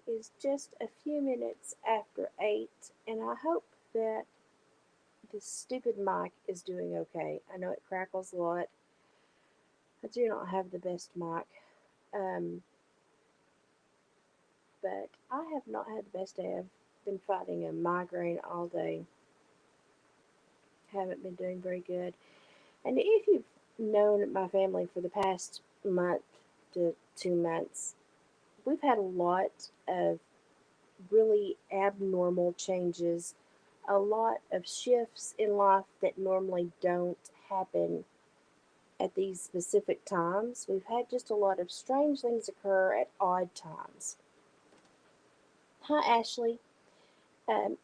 is just a few minutes after 8, and I hope that this stupid mic is doing okay. I know it crackles a lot. I do not have the best mic, um, but I have not had the best day. I've been fighting a migraine all day. Haven't been doing very good. And if you've known my family for the past month to 2 months, we've had a lot of really abnormal changes, a lot of shifts in life that normally don't happen at these specific times. We've had just a lot of strange things occur at odd times. Hi, Ashley.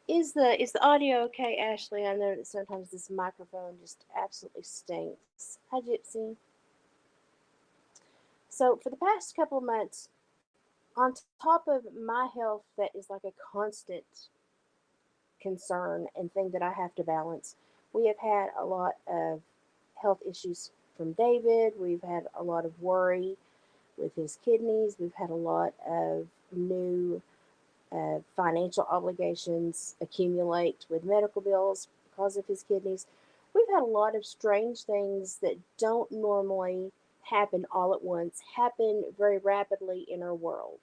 Is the audio okay, Ashley? I know that sometimes this microphone just absolutely stinks. Hi, Gypsy. So for the past couple of months, on top of my health that is like a constant concern and thing that I have to balance, we have had a lot of health issues from David. We've had a lot of worry with his kidneys. We've had a lot of new financial obligations accumulate with medical bills because of his kidneys. We've had a lot of strange things that don't normally happen all at once, happen very rapidly in our world.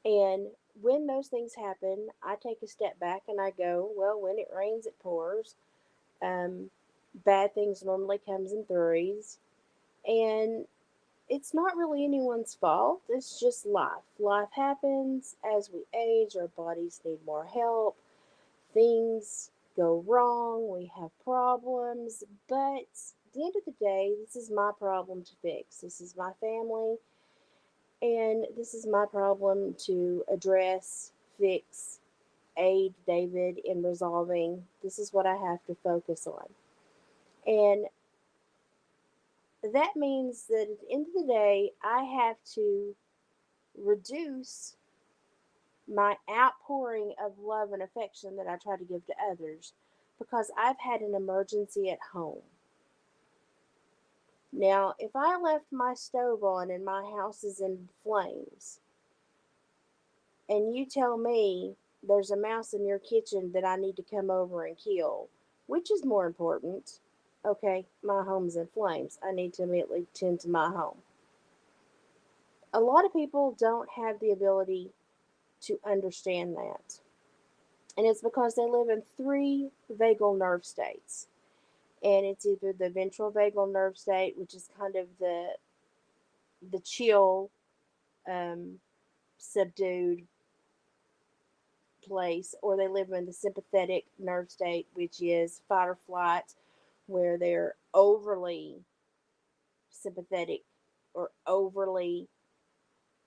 And when those things happen, I take a step back and I go, well, when it rains, it pours. Um, Bad things normally comes in threes, and it's not really anyone's fault. It's just life. Life happens as we age. Our bodies need more help. Things go wrong. We have problems. But at the end of the day, this is my problem to fix. This is my family. And this is my problem to address, fix, aid David in resolving. This is what I have to focus on. And that means that at the end of the day, I have to reduce my outpouring of love and affection that I try to give to others because I've had an emergency at home. Now, if I left my stove on and my house is in flames, and you tell me there's a mouse in your kitchen that I need to come over and kill, which is more important? Okay, my home's in flames. I need to immediately tend to my home. A lot of people don't have the ability to understand that. And it's because they live in three vagal nerve states. And it's either the ventral vagal nerve state, which is kind of the chill, um, subdued place, or they live in the sympathetic nerve state, which is fight or flight, where they're overly sympathetic or overly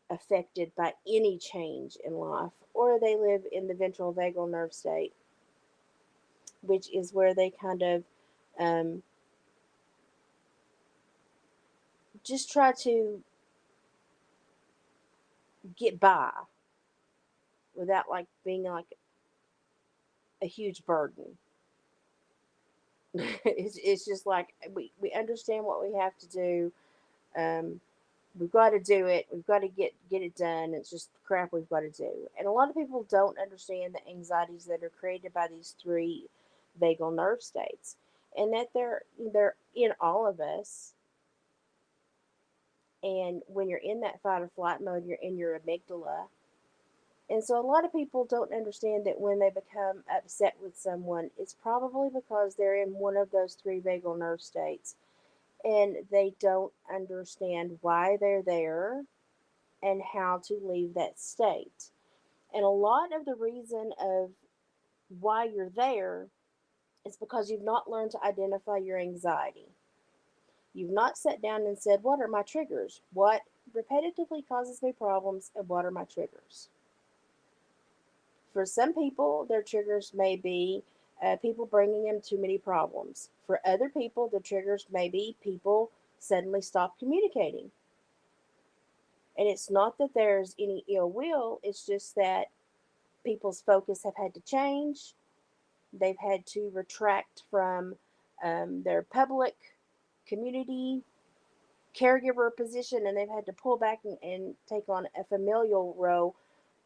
affected by any change in life, or they live in the ventral vagal nerve state, which is where they kind of um, just try to get by without like being like a huge burden. It's just like we understand what we have to do. Um, we've got to do it. We've got to get it done. It's just crap we've got to do. And a lot of people don't understand the anxieties that are created by these three vagal nerve states, and that they're in all of us. And when you're in that fight or flight mode, you're in your amygdala. And so a lot of people don't understand that when they become upset with someone, it's probably because they're in one of those three vagal nerve states and they don't understand why they're there and how to leave that state. And a lot of the reason of why you're there is because you've not learned to identify your anxiety. You've not sat down and said, what are my triggers? What repetitively causes me problems, and what are my triggers? For some people, their triggers may be people bringing them too many problems. For other people, the triggers may be people suddenly stop communicating. And it's not that there's any ill will, it's just that people's focus have had to change. They've had to retract from their public community caregiver position, and they've had to pull back and take on a familial role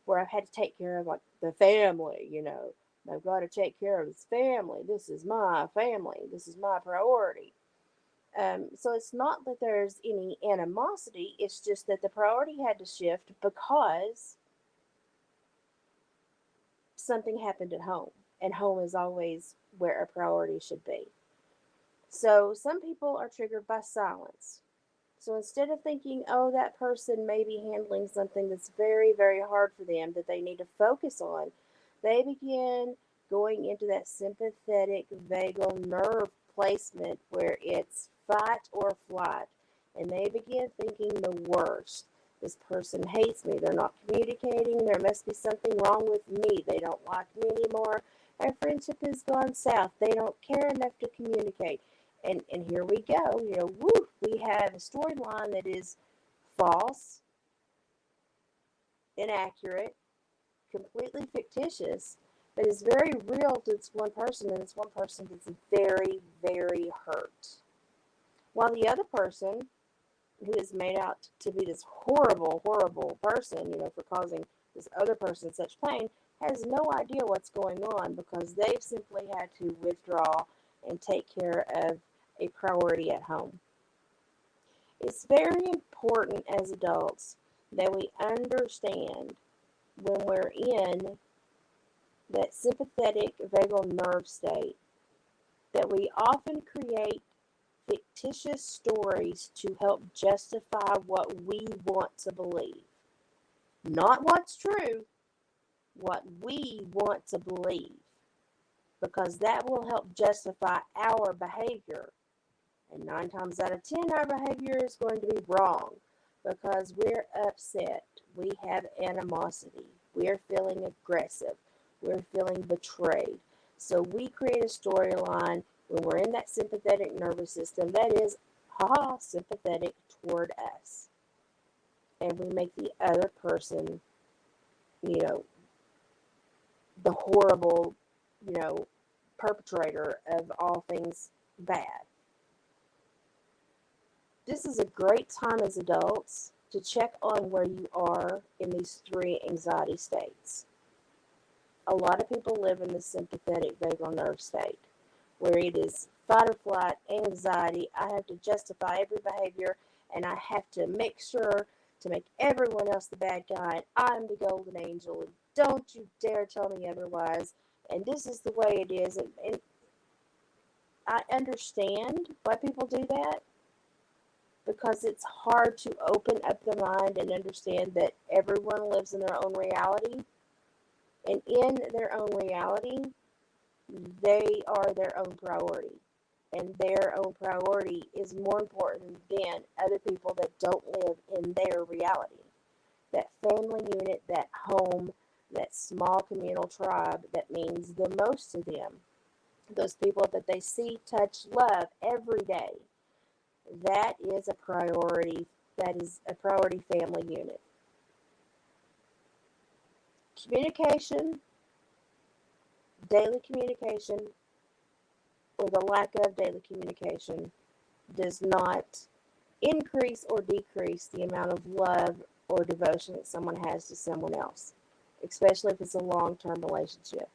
where I've had to take care of like the family, I've got to take care of this family. This is my family. This is my priority. So it's not that there's any animosity. It's just that the priority had to shift because something happened at home, and home is always where a priority should be. So some people are triggered by silence. So instead of thinking, oh, that person may be handling something that's very, very hard for them that they need to focus on, they begin going into that sympathetic vagal nerve placement where it's fight or flight. And they begin thinking the worst. This person hates me. They're not communicating. There must be something wrong with me. They don't like me anymore. Our friendship has gone south. They don't care enough to communicate. And here we go. Woo, we have a storyline that is false, inaccurate, completely fictitious, but is very real to this one person, and it's one person that's very, very hurt. While the other person, who is made out to be this horrible, horrible person, for causing this other person such pain, has no idea what's going on because they've simply had to withdraw and take care of a priority at home. It's very important as adults that we understand when we're in that sympathetic vagal nerve state that we often create fictitious stories to help justify what we want to believe. Not what's true, what we want to believe. Because that will help justify our behavior. And 9 times out of 10, our behavior is going to be wrong because we're upset. We have animosity. We're feeling aggressive. We're feeling betrayed. So we create a storyline when we're in that sympathetic nervous system that is, sympathetic toward us. And we make the other person, the horrible, perpetrator of all things bad. This is a great time as adults to check on where you are in these 3 anxiety states. A lot of people live in the sympathetic vagal nerve state, where it is fight or flight, anxiety. I have to justify every behavior, and I have to make sure to make everyone else the bad guy, and I'm the golden angel, and don't you dare tell me otherwise, and this is the way it is. And I understand why people do that, because it's hard to open up the mind and understand that everyone lives in their own reality. And in their own reality, they are their own priority. And their own priority is more important than other people that don't live in their reality. That family unit, that home, that small communal tribe that means the most to them. Those people that they see, touch, love every day. That is a priority. That is a priority family unit. Communication, daily communication, or the lack of daily communication does not increase or decrease the amount of love or devotion that someone has to someone else, especially if it's a long-term relationship.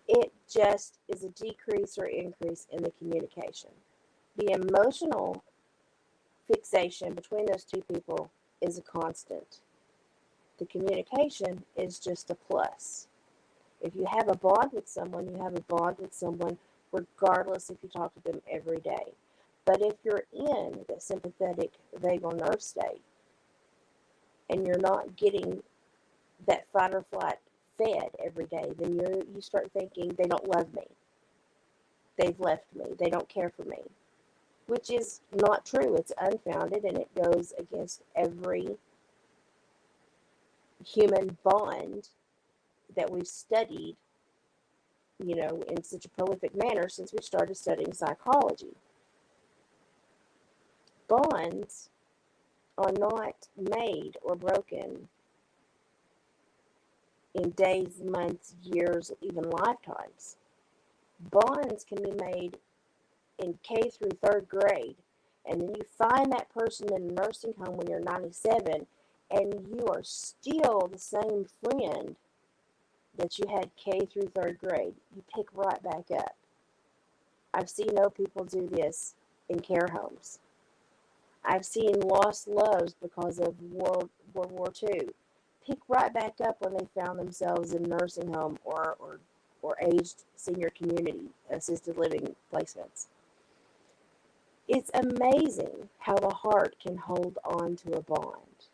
It just is a decrease or increase in the communication. The emotional fixation between those two people is a constant. The communication is just a plus. If you have a bond with someone, you have a bond with someone regardless if you talk to them every day. But if you're in the sympathetic vagal nerve state and you're not getting that fight or flight fed every day, then you start thinking, they don't love me. They've left me. They don't care for me. Which is not true. It's unfounded, and it goes against every human bond that we've studied, in such a prolific manner since we started studying psychology. Bonds are not made or broken in days, months, years, even lifetimes. Bonds can be made in K through 3rd grade And then you find that person in a nursing home when you're 97, and you are still the same friend that you had K through third grade. You pick right back up. I've seen old people do this in care homes. I've seen lost loves because of World War II pick right back up when they found themselves in nursing home or aged senior community assisted living placements. It's amazing how the heart can hold on to a bond.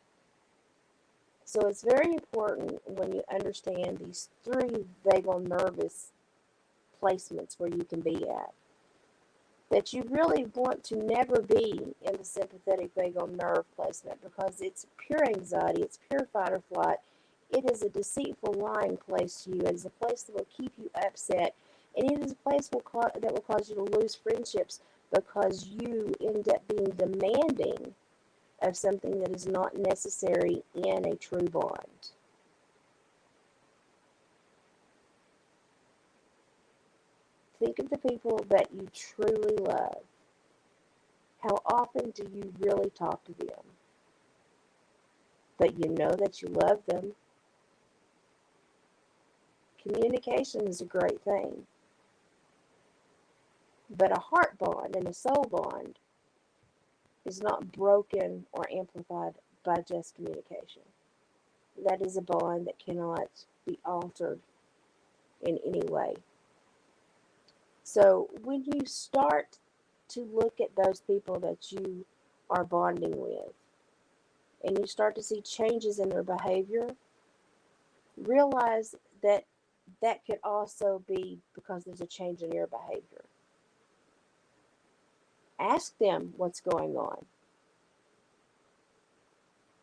So it's very important when you understand these three vagal nervous placements where you can be at, that you really want to never be in the sympathetic vagal nerve placement, because it's pure anxiety, it's pure fight or flight. It is a deceitful, lying place to you. It is a place that will keep you upset, and it is a place that will cause you to lose friendships because you end up being demanding of something that is not necessary in a true bond. Think of the people that you truly love. How often do you really talk to them? But you know that you love them. Communication is a great thing. But a heart bond and a soul bond is not broken or amplified by just communication. That is a bond that cannot be altered in any way. So when you start to look at those people that you are bonding with, and you start to see changes in their behavior, realize that that could also be because there's a change in your behavior. Ask them what's going on.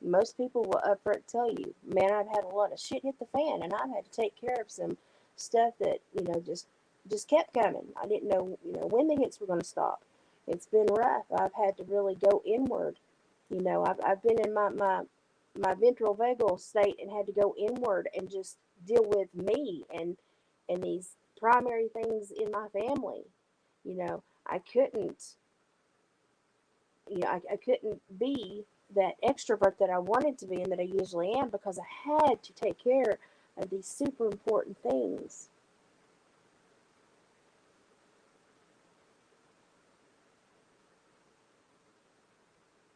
Most people will upfront tell you, man, I've had a lot of shit hit the fan, and I've had to take care of some stuff that, just kept coming. I didn't know, when the hits were going to stop. It's been rough. I've had to really go inward. I've been in my ventral vagal state and had to go inward and just deal with me and these primary things in my family. I couldn't, I couldn't be that extrovert that I wanted to be and that I usually am, because I had to take care of these super important things.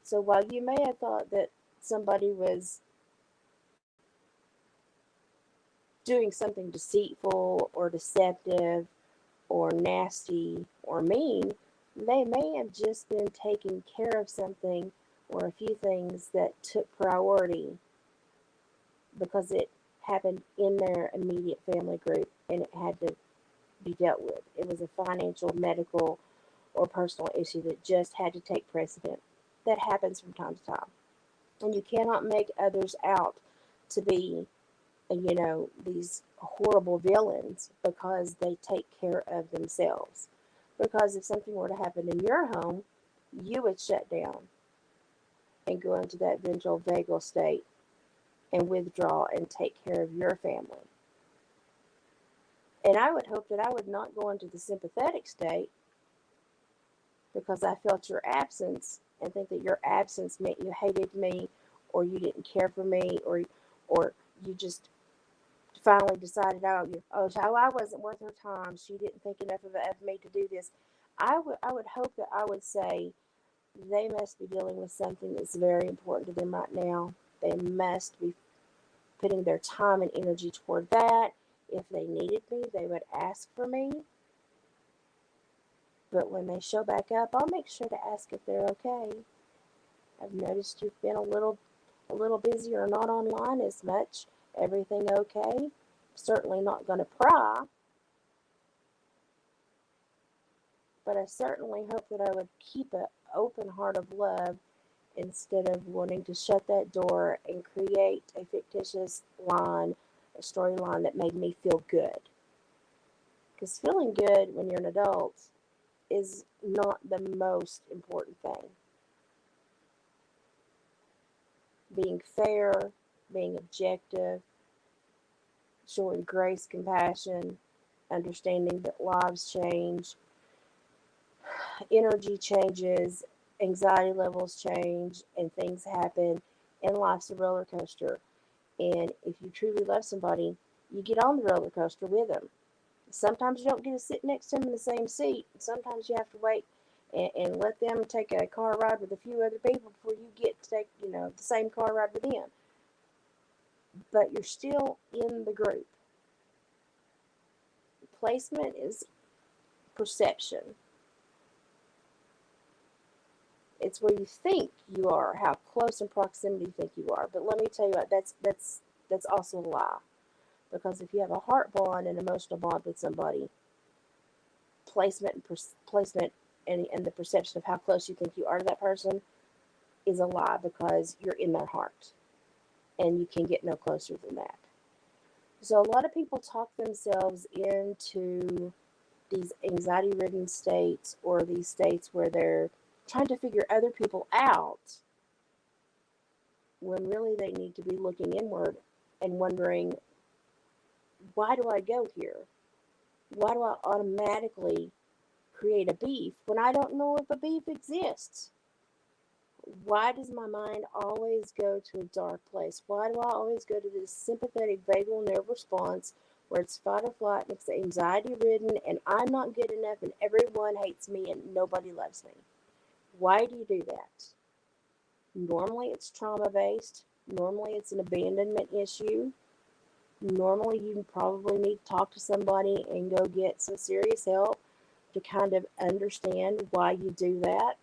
So while you may have thought that somebody was doing something deceitful or deceptive or nasty or mean, they may have just been taking care of something or a few things that took priority because it happened in their immediate family group and it had to be dealt with. It was a financial, medical, or personal issue that just had to take precedent. That happens from time to time. And you cannot make others out to be, these horrible villains because they take care of themselves. Because if something were to happen in your home, you would shut down and go into that ventral vagal state and withdraw and take care of your family. And I would hope that I would not go into the sympathetic state because I felt your absence and think that your absence meant you hated me or you didn't care for me or you just finally decided, I wasn't worth her time. She didn't think enough of me to do this. I would hope that I would say they must be dealing with something that's very important to them right now. They must be putting their time and energy toward that. If they needed me, they would ask for me. But when they show back up, I'll make sure to ask if they're okay. I've noticed you've been a little busy or not online as much. Everything okay? Certainly not going to pry, but I certainly hope that I would keep an open heart of love instead of wanting to shut that door and create a fictitious line, a storyline that made me feel good. Because feeling good when you're an adult is not the most important thing. Being fair, being objective, showing grace, compassion, understanding that lives change, energy changes, anxiety levels change and things happen, and life's a roller coaster. And if you truly love somebody, you get on the roller coaster with them. Sometimes you don't get to sit next to them in the same seat. Sometimes you have to wait and let them take a car ride with a few other people before you get to take, the same car ride with them. But you're still in the group. Placement is perception. It's where you think you are, how close in proximity you think you are. But let me tell you what, that's also a lie. Because if you have a heart bond and emotional bond with somebody, placement and the perception of how close you think you are to that person is a lie, because you're in their heart and you can get no closer than that. So a lot of people talk themselves into these anxiety ridden states, or these states where they're trying to figure other people out, when really they need to be looking inward and wondering, why do I go here? Why do I automatically create a beef when I don't know if a beef exists? Why does my mind always go to a dark place? Why do I always go to this sympathetic vagal nerve response where it's fight or flight and it's anxiety ridden and I'm not good enough and everyone hates me and nobody loves me? Why do you do that? Normally it's trauma based. Normally it's an abandonment issue. Normally you probably need to talk to somebody and go get some serious help to kind of understand why you do that.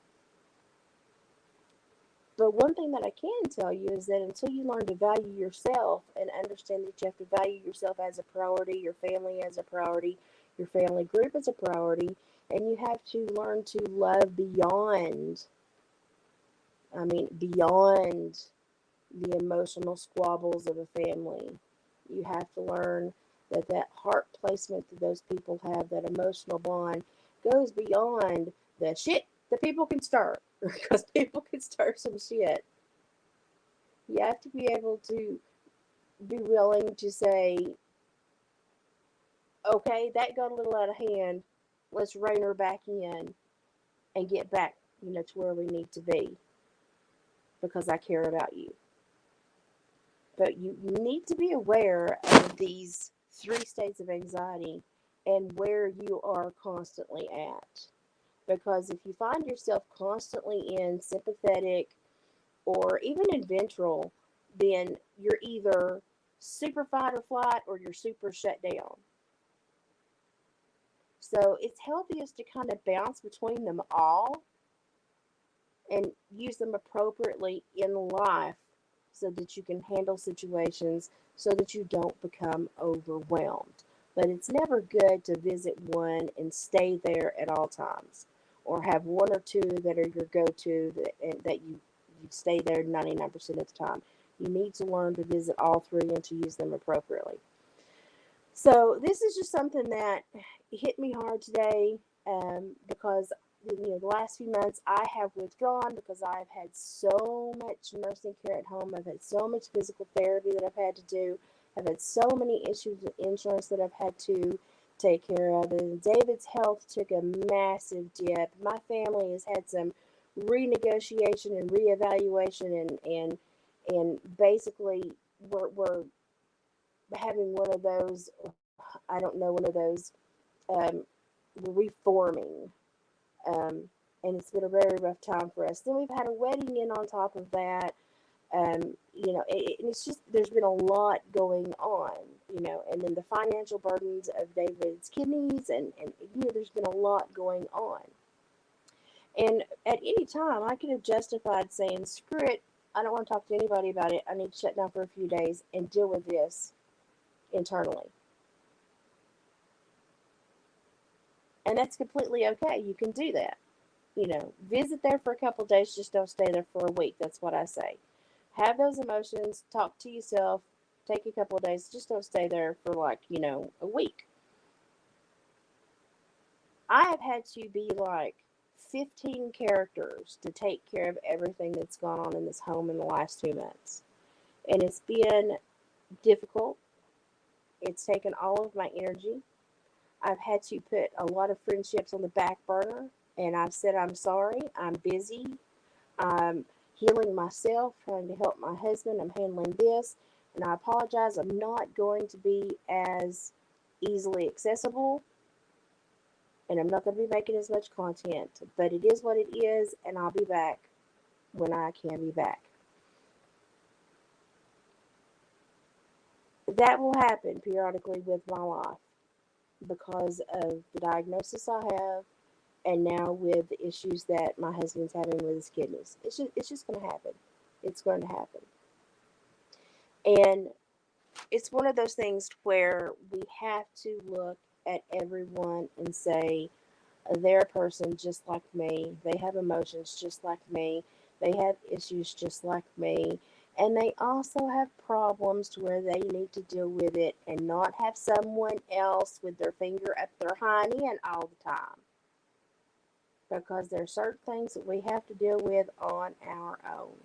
But one thing that I can tell you is that until you learn to value yourself and understand that you have to value yourself as a priority, your family as a priority, your family group as a priority, and you have to learn to love beyond the emotional squabbles of a family. You have to learn that heart placement that those people have, that emotional bond, goes beyond the shit that people can start, because people can start some shit. You have to be able to be willing to say, okay, that got a little out of hand. Let's rein her back in and get back, to where we need to be, because I care about you. But you need to be aware of these three states of anxiety and where you are constantly at. Because if you find yourself constantly in sympathetic or even in ventral, then you're either super fight or flight or you're super shut down. So it's healthiest to kind of bounce between them all and use them appropriately in life so that you can handle situations so that you don't become overwhelmed. But it's never good to visit one and stay there at all times, or have one or two that are your go-to that you stay there 99% of the time. You need to learn to visit all three and to use them appropriately. So this is just something that hit me hard today, because the last few months I have withdrawn because I've had so much nursing care at home. I've had so much physical therapy that I've had to do. I've had so many issues with insurance that I've had to take care of. And David's health took a massive dip. My family has had some renegotiation and reevaluation, and basically we're having one of those, I don't know, one of those um, reforming. Um, and it's been a very rough time for us. Then we've had a wedding in on top of that. And it's just, there's been a lot going on, and then the financial burdens of David's kidneys, and there's been a lot going on. And at any time, I could have justified saying, screw it, I don't want to talk to anybody about it. I need to shut down for a few days and deal with this internally. And that's completely okay. You can do that. Visit there for a couple of days, just don't stay there for a week. That's what I say. Have those emotions, talk to yourself, take a couple of days, just don't stay there for a week. I have had to be like 15 characters to take care of everything that's gone on in this home in the last 2 months. And it's been difficult. It's taken all of my energy. I've had to put a lot of friendships on the back burner And I've said, I'm sorry, I'm busy, I'm healing myself, trying to help my husband, I'm handling this, and I apologize. I'm not going to be as easily accessible, and I'm not going to be making as much content, but it is what it is, and I'll be back when I can be back. That will happen periodically with my life because of the diagnosis I have, and now with the issues that my husband's having with his kidneys. It's just going to happen. It's going to happen. And it's one of those things where we have to look at everyone and say, they're a person just like me. They have emotions just like me. They have issues just like me. And they also have problems to where they need to deal with it and not have someone else with their finger up their hind end all the time. Because there are certain things that we have to deal with on our own.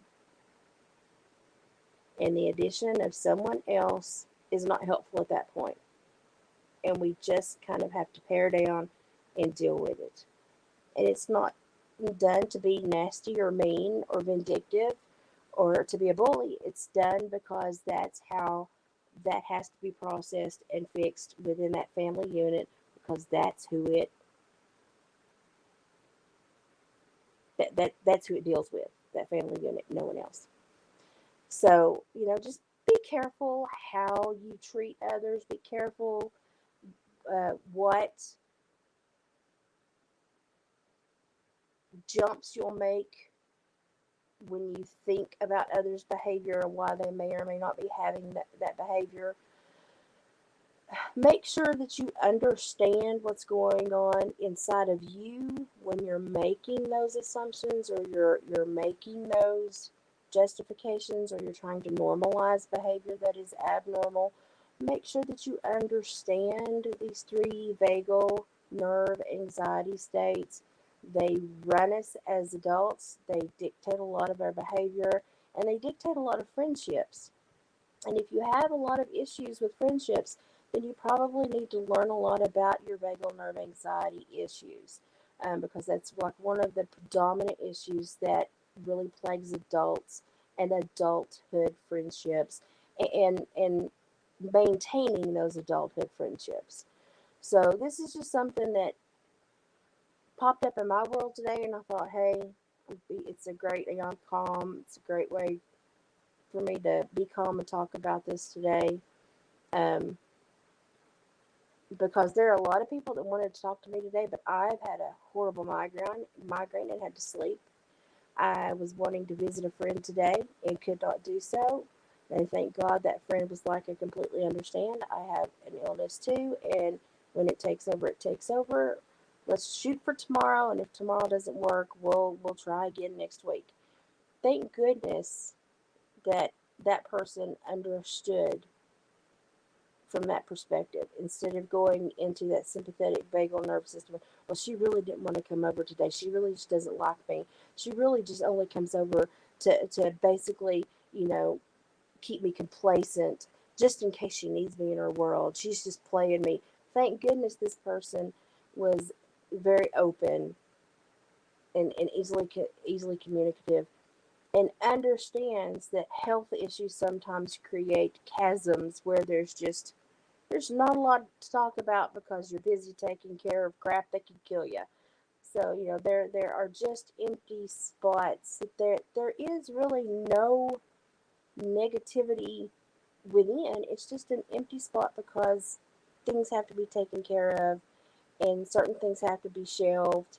And the addition of someone else is not helpful at that point. And we just kind of have to pare down and deal with it. And it's not done to be nasty or mean or vindictive or to be a bully. It's done because that's how that has to be processed and fixed within that family unit, because that's who it deals with, that family unit, no one else. So, just be careful how you treat others. Be careful what jumps you'll make when you think about others' behavior and why they may or may not be having that behavior. Make sure that you understand what's going on inside of you when you're making those assumptions, or you're making those justifications, or you're trying to normalize behavior that is abnormal. Make sure that you understand these three vagal nerve anxiety states. They run us as adults, they dictate a lot of our behavior, and they dictate a lot of friendships. And if you have a lot of issues with friendships, then you probably need to learn a lot about your vagal nerve anxiety issues, because that's like one of the predominant issues that really plagues adults and adulthood friendships, and maintaining those adulthood friendships. So this is just something that popped up in my world today, and I thought, hey, it's a great, I'm calm. It's a great way for me to be calm and talk about this today. Um, because there are a lot of people that wanted to talk to me today, but I've had a horrible migraine and had to sleep. I was wanting to visit a friend today and could not do so. And thank God that friend was like, I completely understand. I have an illness too, and when it takes over, it takes over. Let's shoot for tomorrow, and if tomorrow doesn't work, we'll try again next week. Thank goodness that that person understood from that perspective, instead of going into that sympathetic vagal nerve system. Well, she really didn't want to come over today. She really just doesn't like me. She really just only comes over to basically, keep me complacent just in case she needs me in her world. She's just playing me. Thank goodness this person was very open and easily communicative, and understands that health issues sometimes create chasms where there's not a lot to talk about because you're busy taking care of crap that could kill you. So, there are just empty spots. There is really no negativity within. It's just an empty spot because things have to be taken care of and certain things have to be shelved.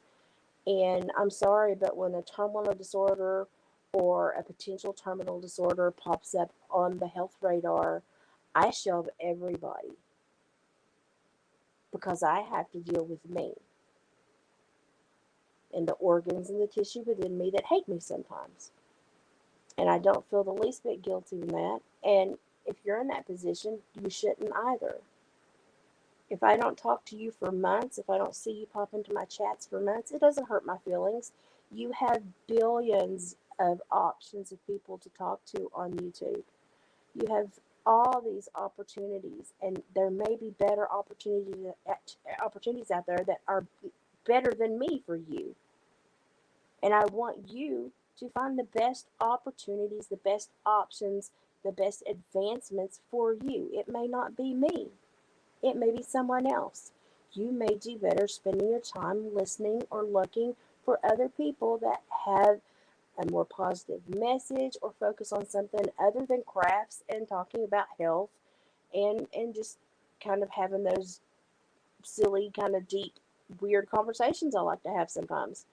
And I'm sorry, but when a terminal disorder or a potential terminal disorder pops up on the health radar, I shelve everybody because I have to deal with me and the organs and the tissue within me that hate me sometimes. And I don't feel the least bit guilty in that. And if you're in that position, you shouldn't either. If I don't talk to you for months, if I don't see you pop into my chats for months, it doesn't hurt my feelings. You have billions of options of people to talk to on YouTube. You have all these opportunities, and there may be better opportunities out there that are better than me for you. And I want you to find the best opportunities, the best options, the best advancements for you. It may not be me, it may be someone else. You may do better spending your time listening or looking for other people that have a more positive message or focus on something other than crafts and talking about health and just kind of having those silly, kind of deep, weird conversations I like to have sometimes.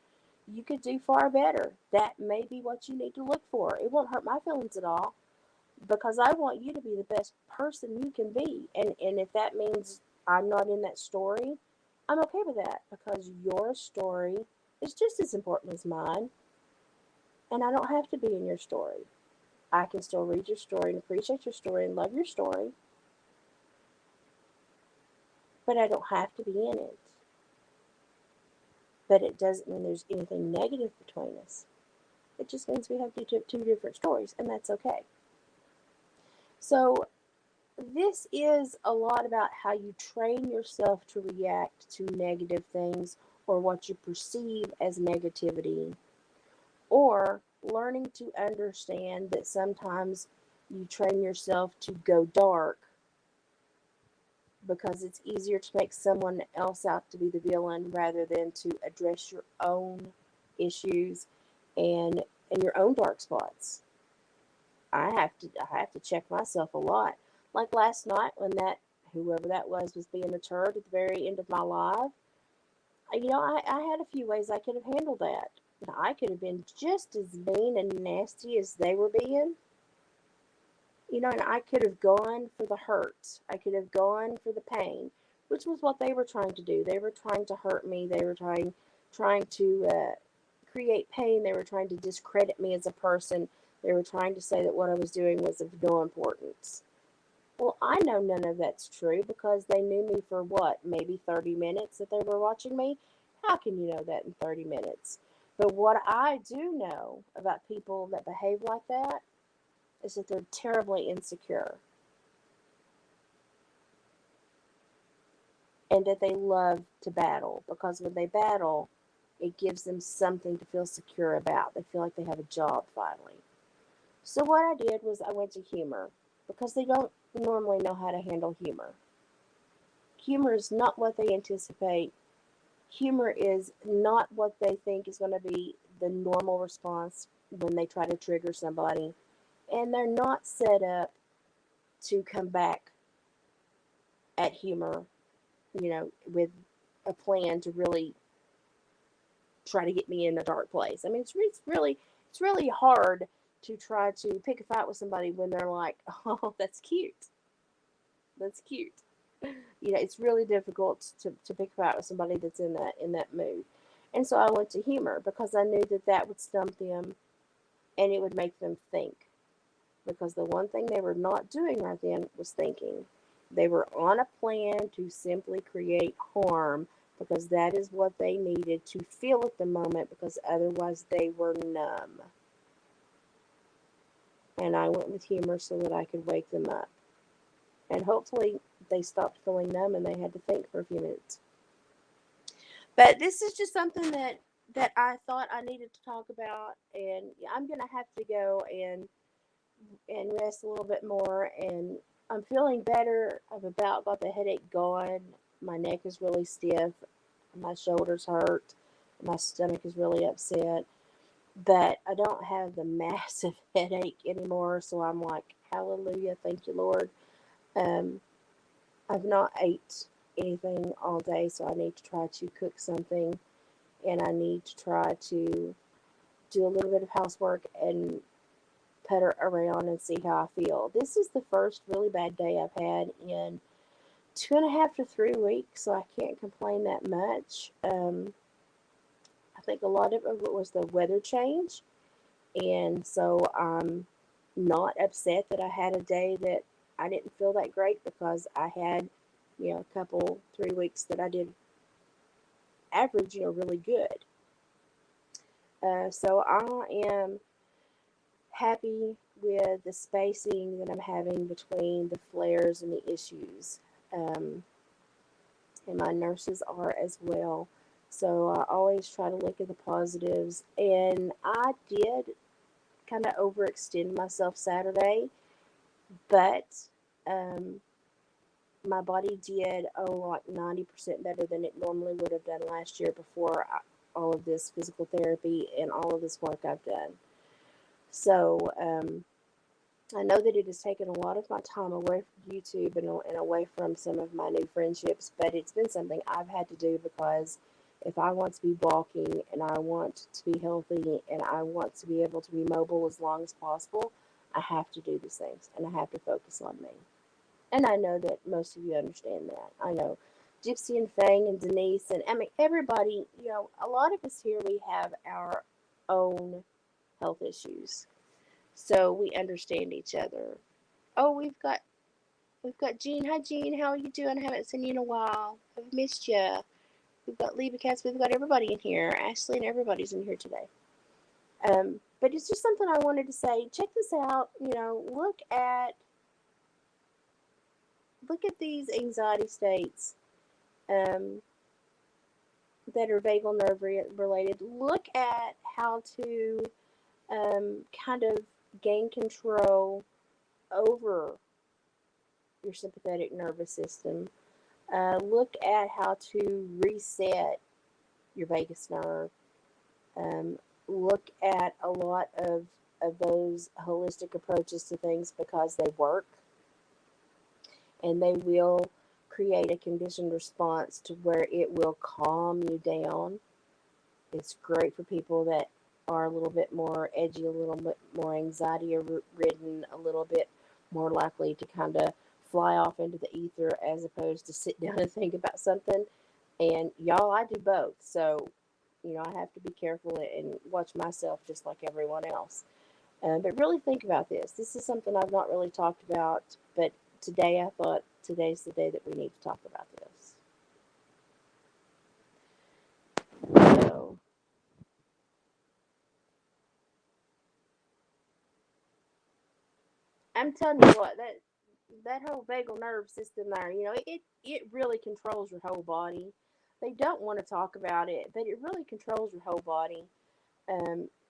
You could do far better. That may be what you need to look for. It won't hurt my feelings at all because I want you to be the best person you can be. And if that means I'm not in that story, I'm okay with that because your story is just as important as mine. And I don't have to be in your story. I can still read your story and appreciate your story and love your story, but I don't have to be in it. But it doesn't mean there's anything negative between us. It just means we have two different stories, and that's okay. So, this is a lot about how you train yourself to react to negative things or what you perceive as negativity, or learning to understand that sometimes you train yourself to go dark because it's easier to make someone else out to be the villain rather than to address your own issues and your own dark spots. I have to check myself a lot. Like last night when that whoever that was being a turd at the very end of my live, I had a few ways I could have handled that. I could have been just as mean and nasty as they were being, and I could have gone for the hurt. I could have gone for the pain, which was what they were trying to do. They were trying to hurt me. They were trying to create pain. They were trying to discredit me as a person. They were trying to say that what I was doing was of no importance. Well, I know none of that's true because they knew me for what, maybe 30 minutes that they were watching me? How can you know that in 30 minutes? But what I do know about people that behave like that is that they're terribly insecure and that they love to battle because when they battle, it gives them something to feel secure about. They feel like they have a job finally. So what I did was I went to humor because they don't normally know how to handle humor. Humor is not what they anticipate. Humor is not what they think is going to be the normal response when they try to trigger somebody. And they're not set up to come back at humor, with a plan to really try to get me in a dark place. I mean, it's really hard to try to pick a fight with somebody when they're like, "Oh, that's cute. That's cute." It's really difficult to pick a fight with somebody that's in that mood. And so I went to humor because I knew that that would stump them and it would make them think. Because the one thing they were not doing right then was thinking. They were on a plan to simply create harm because that is what they needed to feel at the moment because otherwise they were numb. And I went with humor so that I could wake them up. And hopefully they stopped feeling numb and they had to think for a few minutes. But this is just something that I thought I needed to talk about, and I'm gonna have to go and rest a little bit more. And I'm feeling better. I've about got the headache gone. My neck is really stiff. My shoulders hurt. My stomach is really upset. But I don't have the massive headache anymore. So I'm like, hallelujah, thank you, Lord. Um, I've not ate anything all day, so I need to try to cook something, and I need to try to do a little bit of housework and putter around and see how I feel. This is the first really bad day I've had in 2.5 to 3 weeks, so I can't complain that much. I think a lot of it was the weather change, and so I'm not upset that I had a day that I didn't feel that great because I had, a couple 3 weeks that I did average, really good. So I am happy with the spacing that I'm having between the flares and the issues. And my nurses are as well. So I always try to look at the positives. And I did kind of overextend myself Saturday, but um, my body did, like 90% better than it normally would have done last year before all of this physical therapy and all of this work I've done. So I know that it has taken a lot of my time away from YouTube and away from some of my new friendships, but it's been something I've had to do because if I want to be walking and I want to be healthy and I want to be able to be mobile as long as possible, I have to do these things and I have to focus on me. And I know that most of you understand that. I know Gypsy and Fang and Denise and I mean everybody, a lot of us here we have our own health issues. So we understand each other. Oh, we've got Jean. Hi Jean, how are you doing? I haven't seen you in a while. I've missed you. We've got Leva Cats, we've got everybody in here. Ashley and everybody's in here today. But it's just something I wanted to say. Check this out. Look at these anxiety states um, that are vagal nerve related. Look at how to kind of gain control over your sympathetic nervous system. Look at how to reset your vagus nerve. Um, Look at a lot of those holistic approaches to things because they work and they will create a conditioned response to where it will calm you down. It's great for people that are a little bit more edgy, a little bit more anxiety ridden, a little bit more likely to kind of fly off into the ether as opposed to sit down and think about something. And y'all, I do both. So, I have to be careful and watch myself just like everyone else. But really think about this. This is something I've not really talked about, but today I thought today's the day that we need to talk about this. So, I'm telling you what, that whole vagal nerve system there, it really controls your whole body. They don't want to talk about it, but it really controls your whole body.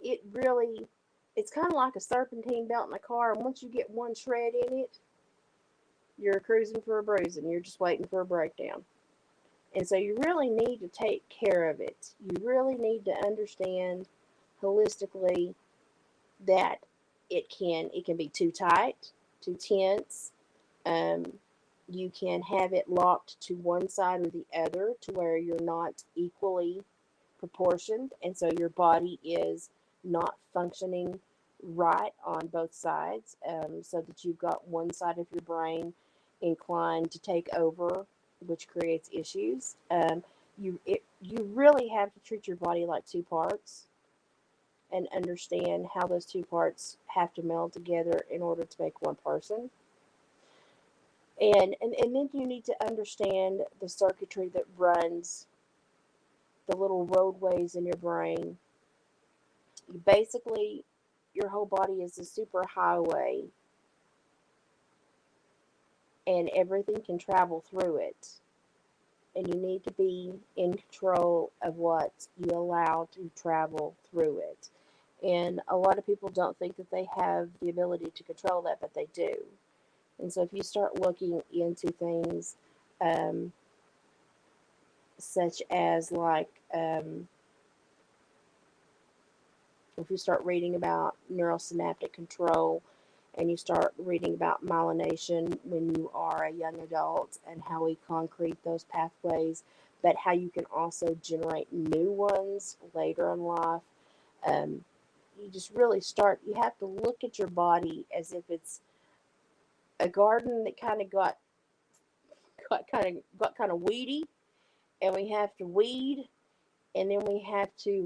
It really, it's kind of like a serpentine belt in a car, and once you get one shred in it, you're cruising for a bruise, and you're just waiting for a breakdown. And so you really need to take care of it. You really need to understand holistically that it can be too tight, too tense. Um, you can have it locked to one side or the other to where you're not equally proportioned, and so your body is not functioning right on both sides, so that you've got one side of your brain inclined to take over, which creates issues. You really have to treat your body like two parts and understand how those two parts have to meld together in order to make one person. And then you need to understand the circuitry that runs the little roadways in your brain. Basically, your whole body is a super highway, and everything can travel through it. And you need to be in control of what you allow to travel through it. And a lot of people don't think that they have the ability to control that, but they do. And so if you start looking into things um, such as if you start reading about neurosynaptic control and you start reading about myelination when you are a young adult and how we concrete those pathways, but how you can also generate new ones later in life. Um, you just really you have to look at your body as if it's a garden that got kind of weedy, and we have to weed, and then we have to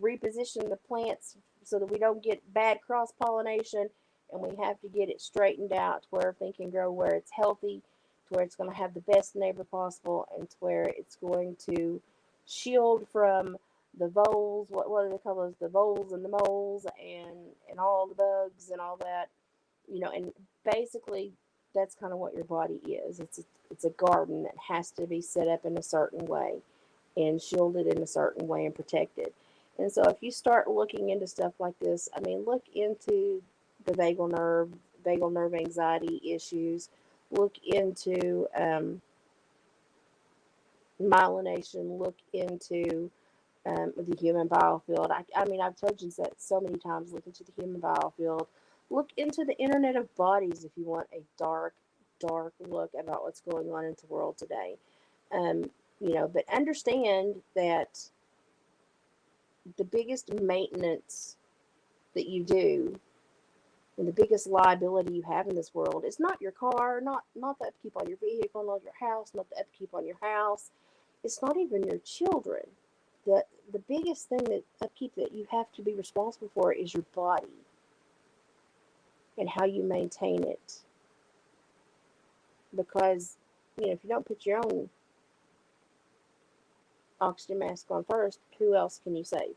reposition the plants so that we don't get bad cross pollination, and we have to get it straightened out to where everything can grow where it's healthy, to where it's going to have the best neighbor possible, and to where it's going to shield from the voles. What do they call those? The voles and the moles and all the bugs and all that. And basically that's kind of what your body is. It's a garden that has to be set up in a certain way. and shielded in a certain way and protected. And so if you start looking into stuff like this, I mean, look into the vagal nerve anxiety issues, look into myelination, look into the human biofield. I mean, I've told you that so many times. Look into the human biofield. Look into the Internet of Bodies if you want a dark, dark look about what's going on in the world today. Um, but understand that the biggest maintenance that you do and the biggest liability you have in this world is not your car, not the upkeep on your vehicle, not your house, not the upkeep on your house. It's not even your children. The biggest thing that upkeep that you have to be responsible for is your body and how you maintain it. Because if you don't put your own oxygen mask on first, who else can you save?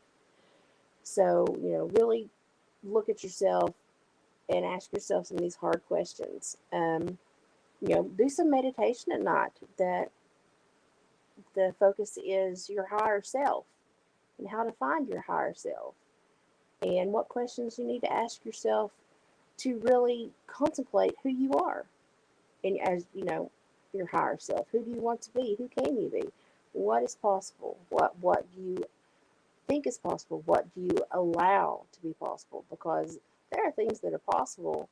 So really look at yourself and ask yourself some of these hard questions. Do some meditation at night. That the focus is your higher self and how to find your higher self and what questions you need to ask yourself to really contemplate who you are. And as your higher self, who do you want to be? Who can you be? What is possible? What do you think is possible? What do you allow to be possible? Because there are things that are possible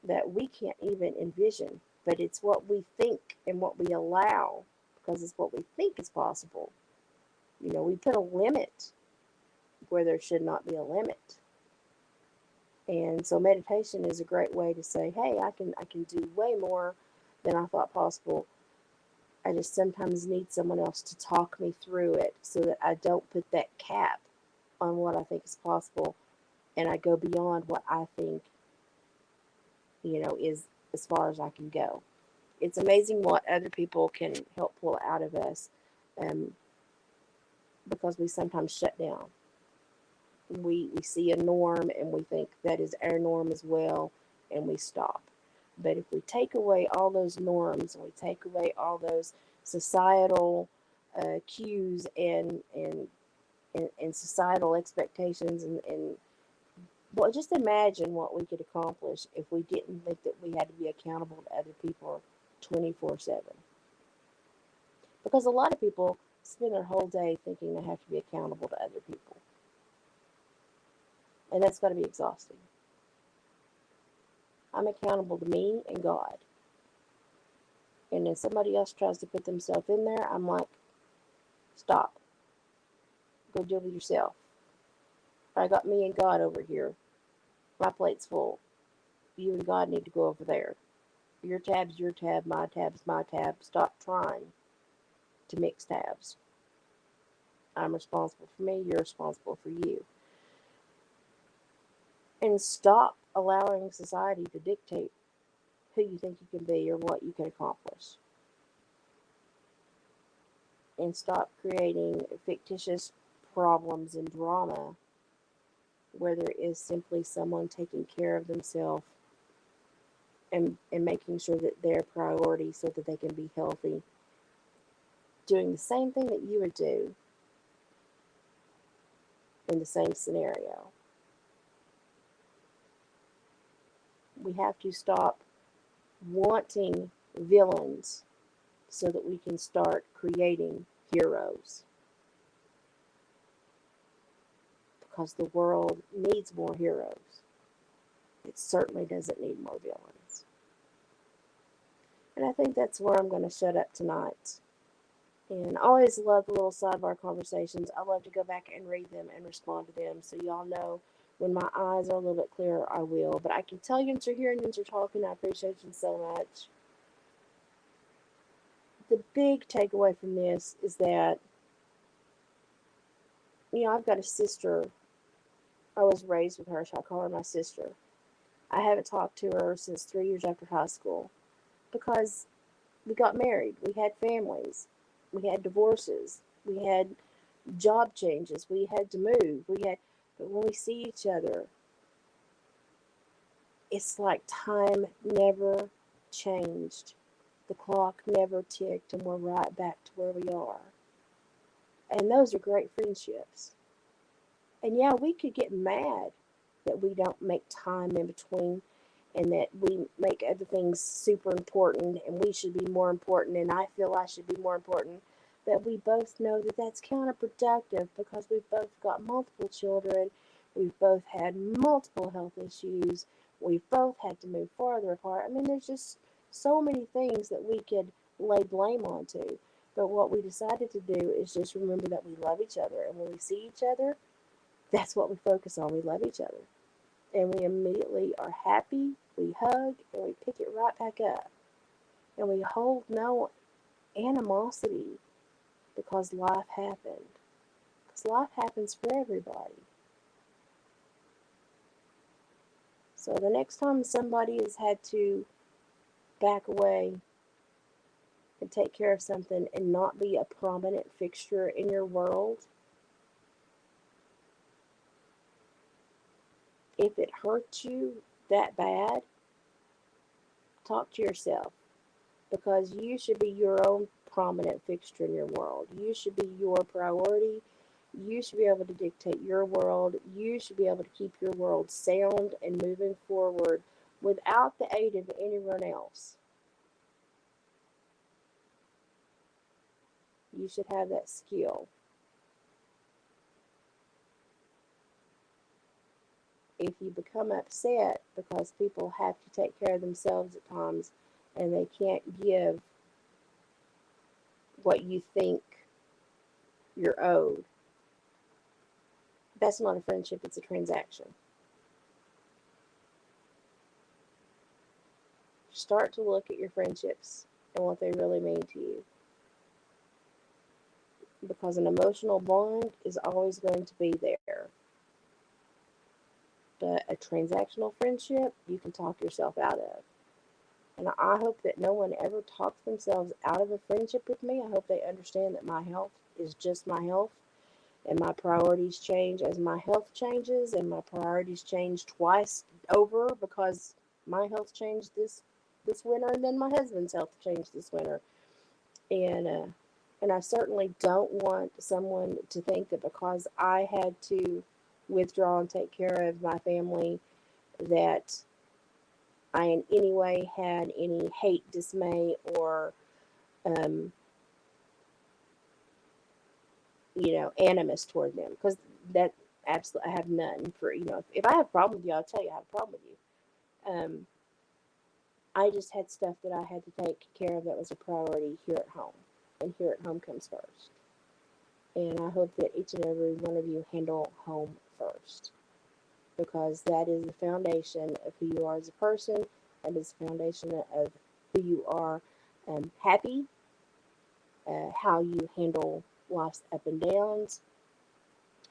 that we can't even envision, but it's what we think and what we allow, because it's what we think is possible. We put a limit where there should not be a limit. And so meditation is a great way to say, hey, I can do way more than I thought possible. I just sometimes need someone else to talk me through it so that I don't put that cap on what I think is possible and I go beyond what I think, is as far as I can go. It's amazing what other people can help pull out of us because we sometimes shut down. We see a norm and we think that is our norm as well, and we stop. But if we take away all those norms and we take away all those societal cues and societal expectations and well, just imagine what we could accomplish if we didn't think that we had to be accountable to other people 24/7. Because a lot of people spend their whole day thinking they have to be accountable to other people. And that's got to be exhausting. I'm accountable to me and God. And if somebody else tries to put themselves in there, I'm like, stop. Go deal with yourself. I got me and God over here. My plate's full. You and God need to go over there. Your tab's your tab, my tab's my tab. Stop trying to mix tabs. I'm responsible for me, you're responsible for you. And stop allowing society to dictate who you think you can be or what you can accomplish. And stop creating fictitious problems and drama where there is simply someone taking care of themselves and making sure that they're priority so that they can be healthy, doing the same thing that you would do in the same scenario. We have to stop wanting villains so that we can start creating heroes. Because the world needs more heroes. It certainly doesn't need more villains. And I think that's where I'm going to shut up tonight. And I always love the little sidebar conversations. I love to go back and read them and respond to them. So y'all know when my eyes are a little bit clearer, I will. But I can tell you since you're here and since you're talking, I appreciate you so much. The big takeaway from this is that, I've got a sister. I was raised with her, so I call her my sister. I haven't talked to her since 3 years after high school because we got married. We had families. We had divorces. We had job changes. We had to move. But when we see each other, it's like time never changed. The clock never ticked, and we're right back to where we are. And those are great friendships. And yeah, we could get mad that we don't make time in between and that we make other things super important and we should be more important and I feel I should be more important. But we both know that that's counterproductive because we've both got multiple children, we've both had multiple health issues, we've both had to move farther apart. I mean, there's just so many things that we could lay blame onto. But what we decided to do is just remember that we love each other. And when we see each other, that's what we focus on. We love each other. And we immediately are happy, we hug, and we pick it right back up. And we hold no animosity because life happened. Because life happens for everybody. So the next time somebody has had to back away and take care of something and not be a prominent fixture in your world, if it hurts you that bad, talk to yourself. Because you should be your own prominent fixture in your world. You should be your priority. You should be able to dictate your world. You should be able to keep your world sound and moving forward without the aid of anyone else. You should have that skill. If you become upset because people have to take care of themselves at times and they can't give what you think you're owed, that's not a friendship, it's a transaction. Start to look at your friendships and what they really mean to you. Because an emotional bond is always going to be there. But a transactional friendship, you can talk yourself out of. And I hope that no one ever talks themselves out of a friendship with me. I hope they understand that my health is just my health. And my priorities change as my health changes. And my priorities change twice over because my health changed this winter, and then my husband's health changed this winter. And I certainly don't want someone to think that because I had to withdraw and take care of my family that I in any way had any hate, dismay, or um, animus toward them. Because that absolutely, I have none. For if I have a problem with you, I'll tell you I have a problem with you. I just had stuff that I had to take care of that was a priority here at home. And here at home comes first. And I hope that each and every one of you handle home first. Because that is the foundation of who you are as a person. That is the foundation of who you are happy, how you handle life's up and downs,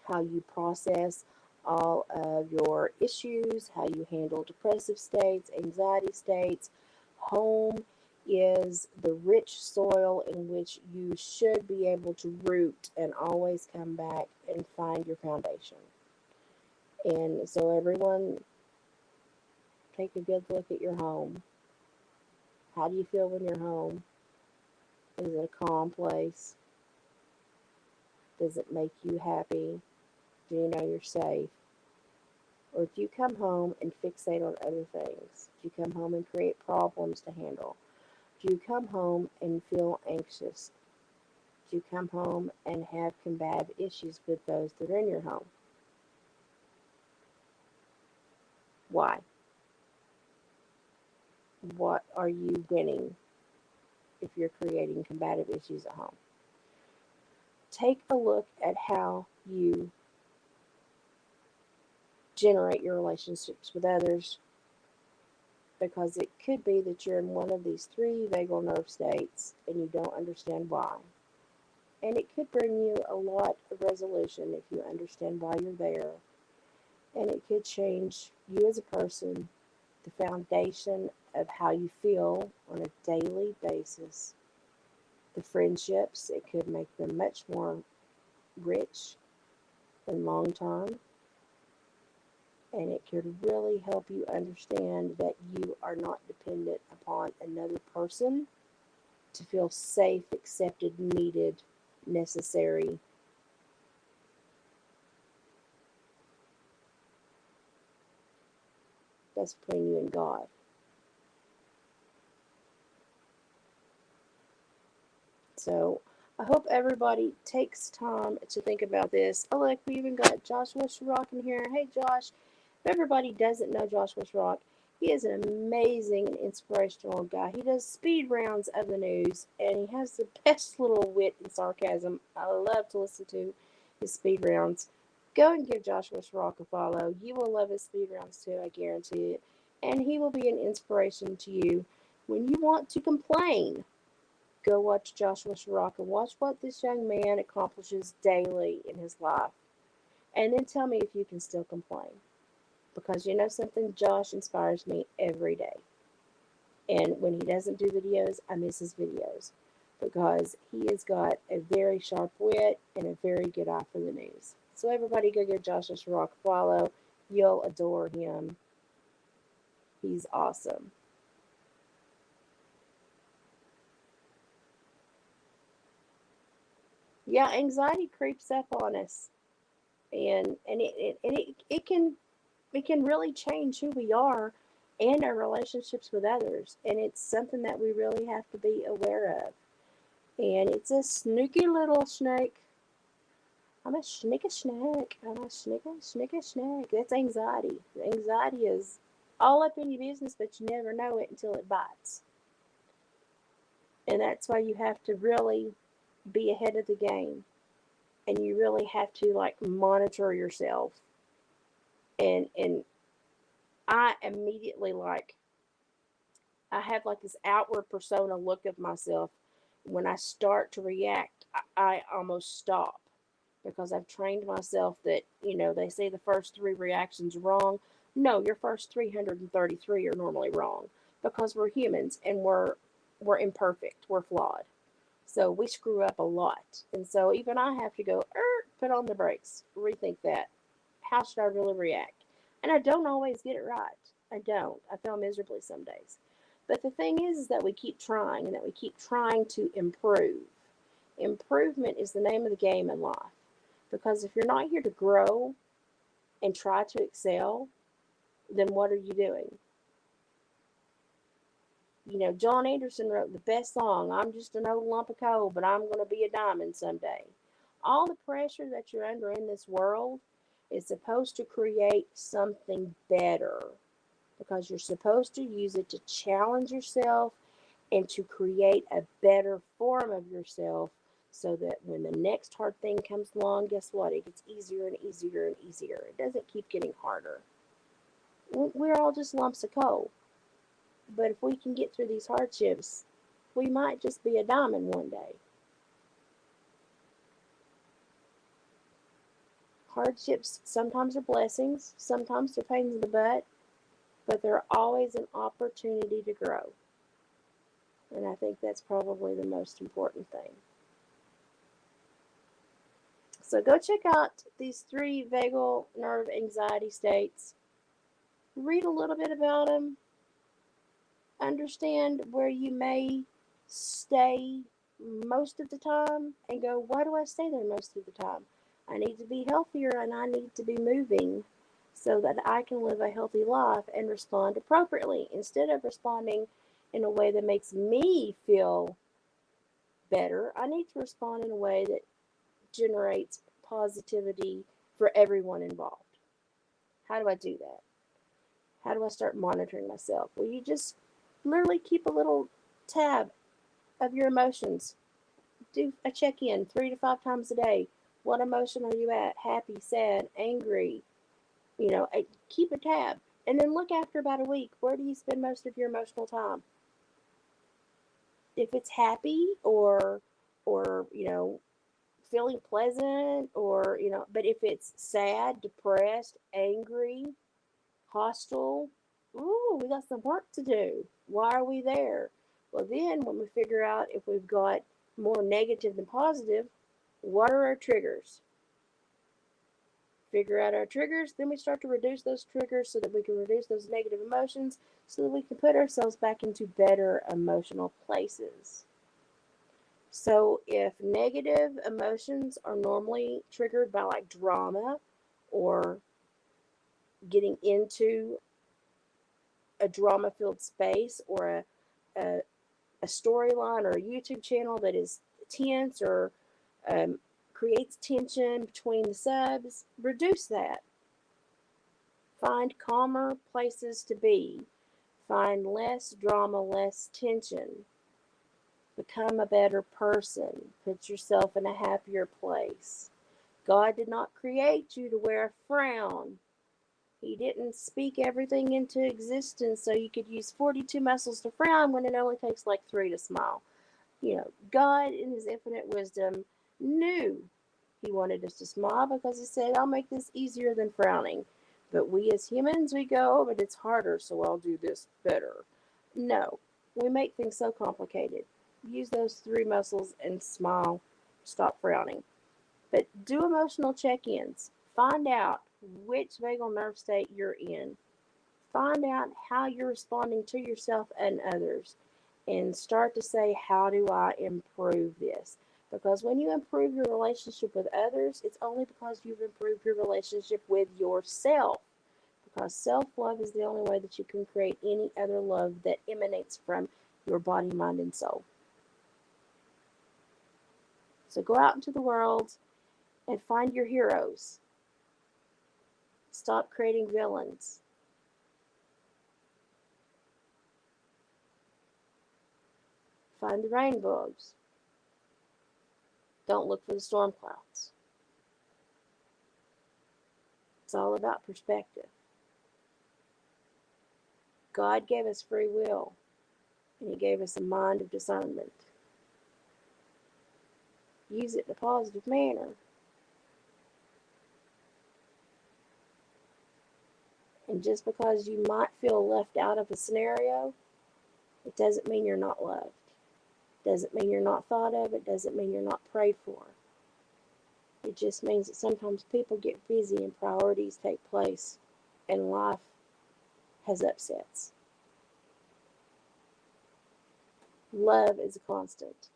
how you process all of your issues, how you handle depressive states, anxiety states. Home is the rich soil in which you should be able to root and always come back and find your foundation. And so everyone, take a good look at your home. How do you feel when you're home? Is it a calm place? Does it make you happy? Do you know you're safe? Or do you come home and fixate on other things? Do you come home and create problems to handle? Do you come home and feel anxious? Do you come home and have combative issues with those that are in your home? Why? What are you winning if you're creating combative issues at home? Take a look at how you generate your relationships with others, because it could be that you're in one of these three vagal nerve states and you don't understand why. And it could bring you a lot of resolution if you understand why you're there. And it could change you as a person, the foundation of how you feel on a daily basis. The friendships, it could make them much more rich and long term. And it could really help you understand that you are not dependent upon another person to feel safe, accepted, needed, necessary, That's between you and God. So I hope everybody takes time to think about this. Oh, look, we even got Joshua Rock in here. Hey, Josh. If everybody doesn't know Joshua Rock, he is an amazing and inspirational guy. He does speed rounds of the news, and he has the best little wit and sarcasm. I love to listen to his speed rounds. Go and give Joshua Rock a follow. You will love his speed rounds too, I guarantee it. And he will be an inspiration to you when you want to complain. Go watch Joshua Shiraka. Watch what this young man accomplishes daily in his life. And then tell me if you can still complain. Because you know something? Josh inspires me every day. And when he doesn't do videos, I miss his videos. Because he has got a very sharp wit and a very good eye for the news. So everybody go give Joshua Shiraka a follow. You'll adore him. He's awesome. Yeah, anxiety creeps up on us. And it can really change who we are and our relationships with others. And it's something that we really have to be aware of. And it's a sneaky little snake. I'm a sneaky snake. I'm a sneaky snake. That's anxiety. Anxiety is all up in your business, but you never know it until it bites. And that's why you have to really be ahead of the game. And you really have to like monitor yourself. And I immediately like I have like this outward persona look of myself. When I start to react, I almost stop because I've trained myself that, they say the first three reactions are wrong. No, your first 333 are normally wrong because we're humans and we're imperfect. We're flawed. So we screw up a lot. And so even I have to go, put on the brakes, rethink that. How should I really react? And I don't always get it right. I don't. I fail miserably some days. But the thing is that we keep trying and that we keep trying to improve. Improvement is the name of the game in life. Because if you're not here to grow and try to excel, then what are you doing? John Anderson wrote the best song, I'm just an old lump of coal, but I'm going to be a diamond someday. All the pressure that you're under in this world is supposed to create something better because you're supposed to use it to challenge yourself and to create a better form of yourself so that when the next hard thing comes along, guess what? It gets easier and easier and easier. It doesn't keep getting harder. We're all just lumps of coal. But if we can get through these hardships, we might just be a diamond one day. Hardships sometimes are blessings, sometimes they're pains in the butt, but they're always an opportunity to grow. And I think that's probably the most important thing. So go check out these 3 vagal nerve anxiety states. Read a little bit about them. Understand where you may stay most of the time and go, why do I stay there most of the time? I need to be healthier and I need to be moving so that I can live a healthy life and respond appropriately instead of responding in a way that makes me feel better. I need to respond in a way that generates positivity for everyone involved. How do I do that? How do I start monitoring myself? Well, you just literally keep a little tab of your emotions. Do a check in 3 to 5 times a day. What emotion are you at? Happy, sad, angry? Keep a tab. And then look after about a week. Where do you spend most of your emotional time? If it's happy or feeling pleasant but if it's sad, depressed, angry, hostile, ooh, we got some work to do. Why are we there? Well, then when we figure out if we've got more negative than positive, what are our triggers? Figure out our triggers, then we start to reduce those triggers so that we can reduce those negative emotions so that we can put ourselves back into better emotional places. So if negative emotions are normally triggered by like drama or getting into a drama filled space or a, a storyline or a YouTube channel that is tense or um, creates tension between the subs, reduce that. Find calmer places to be. Find less drama, less tension. Become a better person. Put yourself in a happier place. God did not create you to wear a frown. He didn't speak everything into existence so you could use 42 muscles to frown when it only takes like 3 to smile. God in his infinite wisdom knew he wanted us to smile because he said, I'll make this easier than frowning. But we as humans, we go, oh, but it's harder, so I'll do this better. No, we make things so complicated. Use those 3 muscles and smile. Stop frowning. But do emotional check ins. Find out which vagal nerve state you're in. Find out how you're responding to yourself and others. And start to say, how do I improve this? Because when you improve your relationship with others, it's only because you've improved your relationship with yourself. Because self love is the only way that you can create any other love that emanates from your body, mind, and soul. So go out into the world and find your heroes. Stop creating villains. Find the rainbows. Don't look for the storm clouds. It's all about perspective. God gave us free will, and he gave us a mind of discernment. Use it in a positive manner. And just because you might feel left out of a scenario, it doesn't mean you're not loved. It doesn't mean you're not thought of. It doesn't mean you're not prayed for. It just means that sometimes people get busy and priorities take place, and life has upsets. Love is a constant.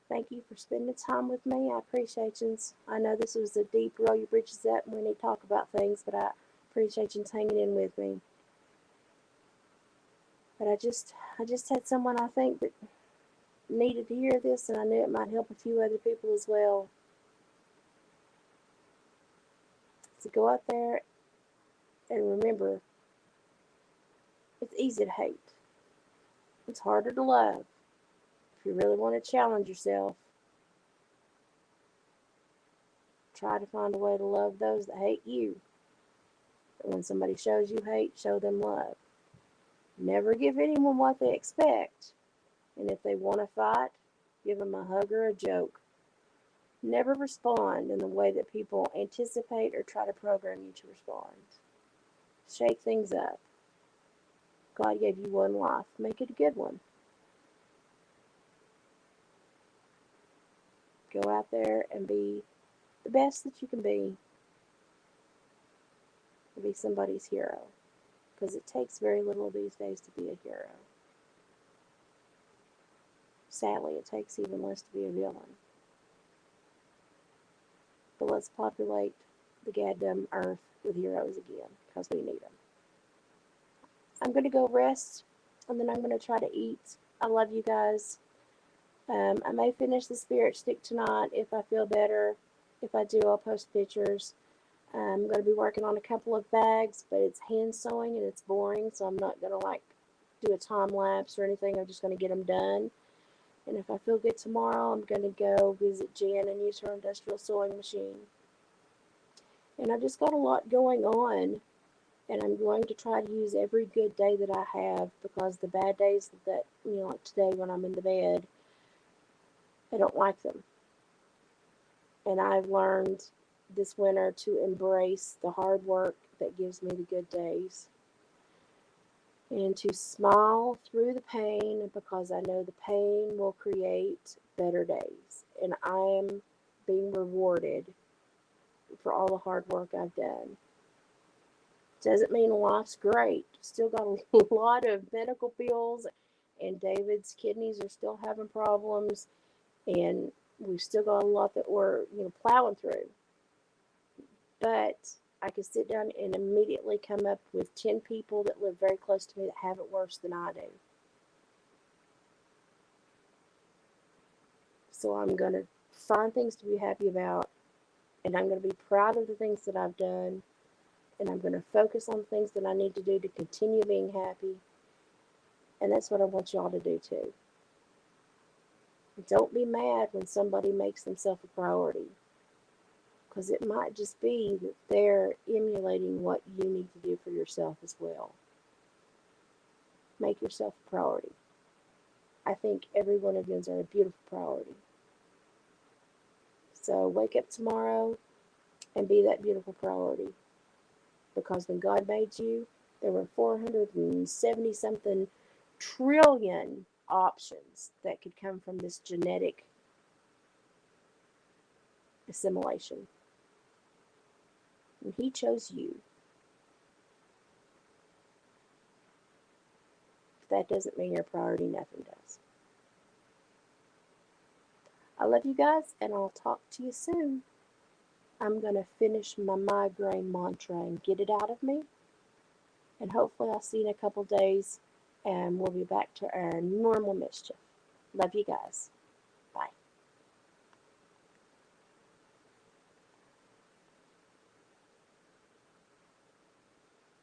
Thank you for spending time with me. I appreciate you. I know this was a deep roll your britches up and we need to talk about things, but I appreciate you hanging in with me. But I just had someone I think that needed to hear this, and I knew it might help a few other people as well. So go out there and remember, it's easy to hate. It's harder to love. If you really want to challenge yourself, try to find a way to love those that hate you. But when somebody shows you hate, show them love. Never give anyone what they expect. And if they want to fight, give them a hug or a joke. Never respond in the way that people anticipate or try to program you to respond. Shake things up. God gave you one life. Make it a good one. Go out there and be the best that you can be. Be somebody's hero. Because it takes very little these days to be a hero. Sadly, it takes even less to be a villain. But let's populate the goddamn earth with heroes again, because we need them. I'm going to go rest, and then I'm going to try to eat. I love you guys. I may finish the spirit stick tonight if I feel better. If I do, I'll post pictures. I'm going to be working on a couple of bags, but it's hand sewing and it's boring, so I'm not going to do a time lapse or anything. I'm just going to get them done. And if I feel good tomorrow, I'm going to go visit Jan and use her industrial sewing machine. And I've just got a lot going on, and I'm going to try to use every good day that I have, because the bad days that, like today when I'm in the bed, I don't like them. And I've learned this winter to embrace the hard work that gives me the good days, and to smile through the pain, because I know the pain will create better days. And I am being rewarded for all the hard work I've done. Doesn't mean life's great. Still got a lot of medical bills, and David's kidneys are still having problems, and we've still got a lot that we're plowing through. but I could sit down and immediately come up with 10 people that live very close to me that have it worse than I do. So I'm going to find things to be happy about, and I'm going to be proud of the things that I've done, and I'm going to focus on the things that I need to do to continue being happy. And that's what I want y'all to do too. Don't be mad when somebody makes themselves a priority, because it might just be that they're emulating what you need to do for yourself as well. Make yourself a priority. I think every one of you are a beautiful priority. So wake up tomorrow and be that beautiful priority. Because when God made you, there were 470 something trillion options that could come from this genetic assimilation. And He chose you. If that doesn't mean you're a priority, nothing does. I love you guys, and I'll talk to you soon. I'm going to finish my migraine mantra and get it out of me. And hopefully I'll see you in a couple days, and we'll be back to our normal mischief. Love you guys.